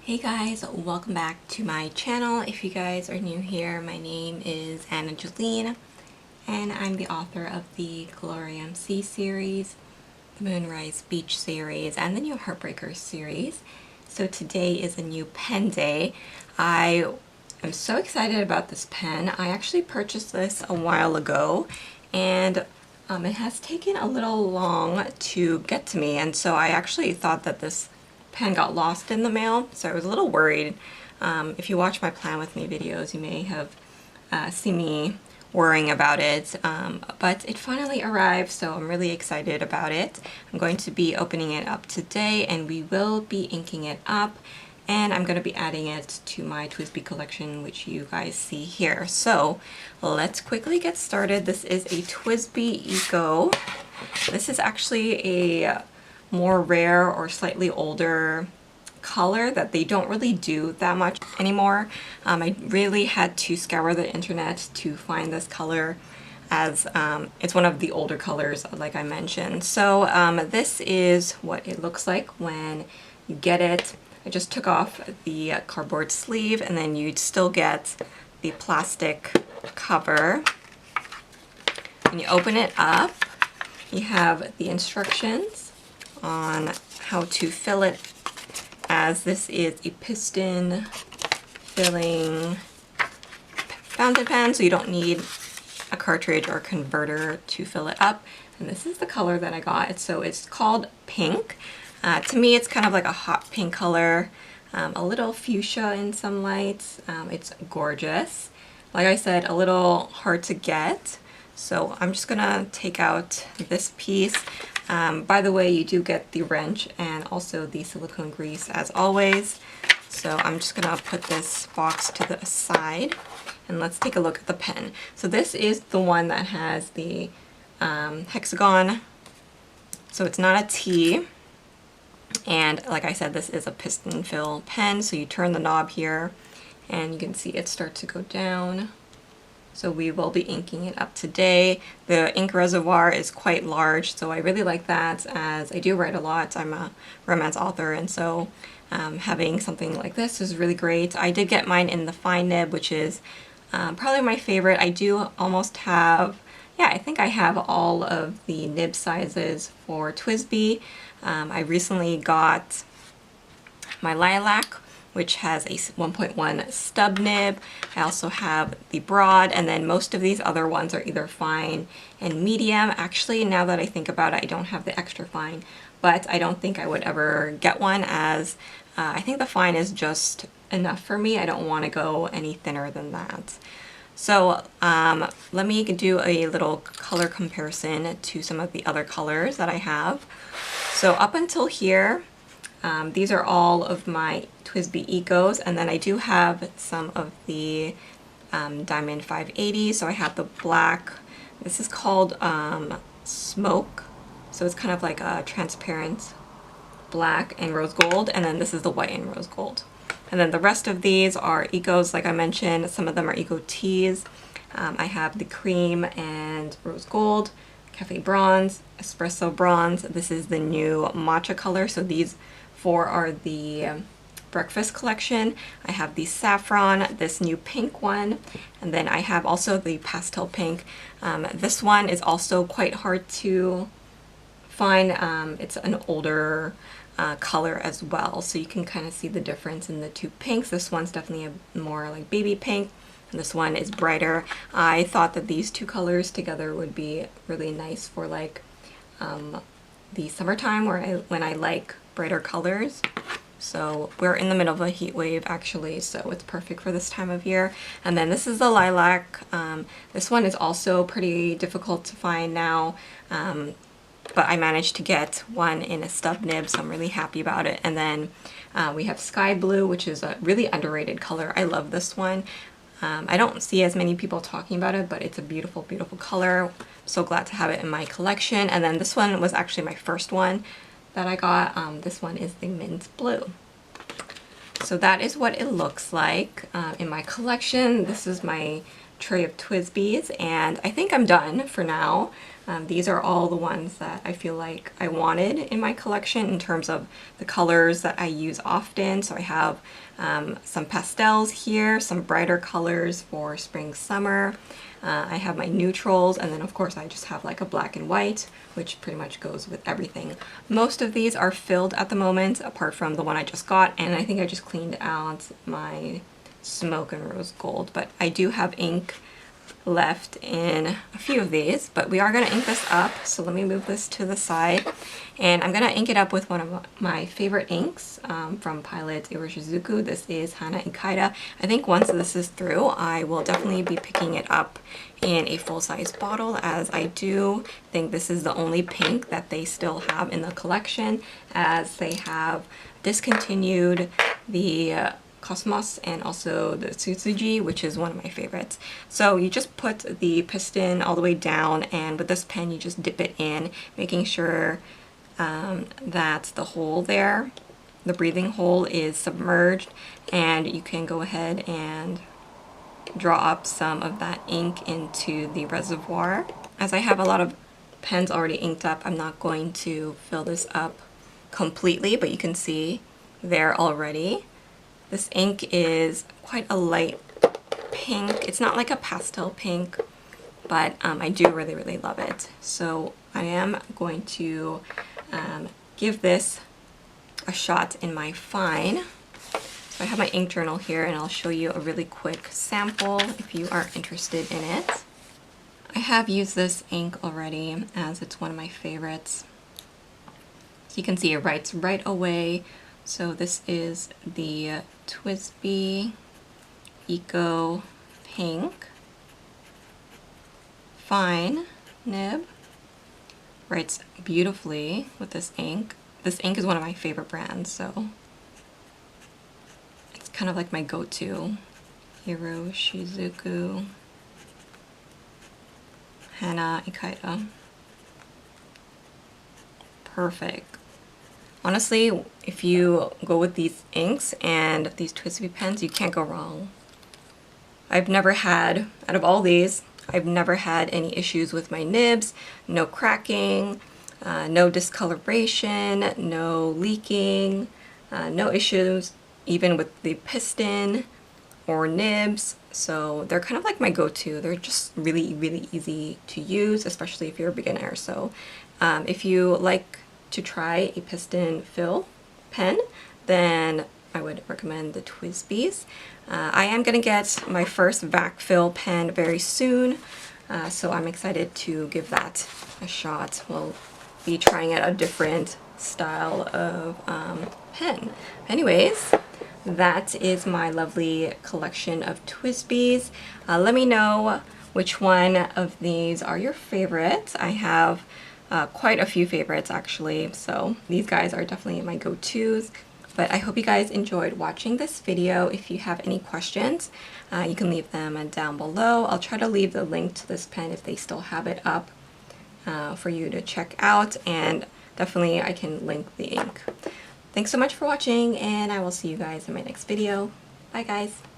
Hey guys, welcome back to my channel. If you guys are new here, my name is Jolene, and I'm the author of the Gloriam Sea series, the Moonrise Beach series, and the new Heartbreaker series. So today is a new pen day. I am so excited about this pen. I actually purchased this a while ago, and it has taken a little long to get to me, and so I actually thought that this pen got lost in the mail, so I was a little worried. If you watch my Plan With Me videos, you may have seen me worrying about it, but it finally arrived, so I'm really excited about it. I'm going to be opening it up today, and we will be inking it up, and I'm going to be adding it to my TWSBI collection, which you guys see here. So let's quickly get started. This is a TWSBI Eco. This is actually a more rare or slightly older color that they don't really do that much anymore. I really had to scour the internet to find this color, as it's one of the older colors like I mentioned. So this is what it looks like when you get it. I just took off the cardboard sleeve, and then you'd still get the plastic cover. When you open it up, you have the instructions on how to fill it, as this is a piston filling fountain pen, so you don't need a cartridge or a converter to fill it up. And this is the color that I got. So it's called pink. To me, it's kind of like a hot pink color, a little fuchsia in some lights. It's gorgeous. Like I said, a little hard to get. So I'm just gonna take out this piece. By the way, you do get the wrench and also the silicone grease as always. So I'm just gonna put this box to the side, and let's take a look at the pen. So this is the one that has the hexagon, so it's not a T. And like I said, this is a piston fill pen, so you turn the knob here and you can see it start to go down. So we will be inking it up today. The ink reservoir is quite large, so I really like that, as I do write a lot. I'm a romance author, and so having something like this is really great. I did get mine in the fine nib, which is probably my favorite. I do almost have, yeah, I think I have all of the nib sizes for TWSBI. I recently got my lilac, which has a 1.1 stub nib. I also have the broad, and then most of these other ones are either fine and medium. Actually, now that I think about it, I don't have the extra fine, but I don't think I would ever get one, as I think the fine is just enough for me. I don't want to go any thinner than that. So let me do a little color comparison to some of the other colors that I have. So up until here, these are all of my TWSBI Ecos, and then I do have some of the Diamond 580. So I have the black, this is called Smoke, so it's kind of like a transparent black and rose gold, and then this is the white and rose gold. And then the rest of these are Ecos, like I mentioned. Some of them are Eco Teas. I have the cream and rose gold, cafe bronze, espresso bronze. This is the new matcha color, so these four are the breakfast collection. I have the saffron, this new pink one, and then I have also the pastel pink. This one is also quite hard to find. It's an older color as well, so you can kind of see the difference in the two pinks. This one's definitely a more like baby pink, and this one is brighter. I thought that these two colors together would be really nice for like the summertime, when I like brighter colors. So we're in the middle of a heat wave actually, so it's perfect for this time of year. And then this is the lilac. This one is also pretty difficult to find now, but I managed to get one in a stub nib, so I'm really happy about it. And then we have sky blue, which is a really underrated color. I love this one. I don't see as many people talking about it, but it's a beautiful, beautiful color. So glad to have it in my collection. And then this one was actually my first one that I got. This one is the mint blue. So that is what it looks like in my collection. This is my tray of TWSBIs, and I think I'm done for now. These are all the ones that I feel like I wanted in my collection in terms of the colors that I use often. So I have some pastels here, some brighter colors for spring, summer. I have my neutrals, and then of course I just have like a black and white, which pretty much goes with everything. Most of these are filled at the moment, apart from the one I just got, and I think I just cleaned out my smoke and rose gold, but I do have ink left in a few of these, but we are going to ink this up. So let me move this to the side, and I'm going to ink it up with one of my favorite inks from Pilot Iroshizuku. This is Hana-Ikada. I think once this is through, I will definitely be picking it up in a full-size bottle, as I do think this is the only pink that they still have in the collection, as they have discontinued the Cosmos and also the Tsutsuji, which is one of my favorites. So you just put the piston all the way down, and with this pen you just dip it in, making sure that the hole there, the breathing hole, is submerged, and you can go ahead and draw up some of that ink into the reservoir. As I have a lot of pens already inked up, I'm not going to fill this up completely, but you can see there already. This ink is quite a light pink. It's not like a pastel pink, but I do really, really love it. So I am going to give this a shot in my fine. So I have my ink journal here, and I'll show you a really quick sample if you are interested in it. I have used this ink already, as it's one of my favorites. So you can see it writes right away. So this is the TWSBI Eco Pink Fine nib. Writes beautifully with this ink. This ink is one of my favorite brands, so it's kind of like my go-to. Iroshizuku Hana-Ikada. Perfect. Honestly, if you go with these inks and these TWSBI pens, you can't go wrong. I've never had, out of all these, I've never had any issues with my nibs, no cracking, no discoloration, no leaking, no issues even with the piston or nibs. So they're kind of like my go-to. They're just really, really easy to use, especially if you're a beginner. So if you like to try a piston fill pen, then I would recommend the TWSBIs. I am going to get my first vac fill pen very soon, so I'm excited to give that a shot. We'll be trying out a different style of pen. Anyways, that is my lovely collection of TWSBIs. Let me know which one of these are your favorites. I have quite a few favorites actually, so these guys are definitely my go-tos. But I hope you guys enjoyed watching this video. If you have any questions, you can leave them down below. I'll try to leave the link to this pen if they still have it up for you to check out, and definitely I can link the ink. Thanks so much for watching, and I will see you guys in my next video. Bye guys!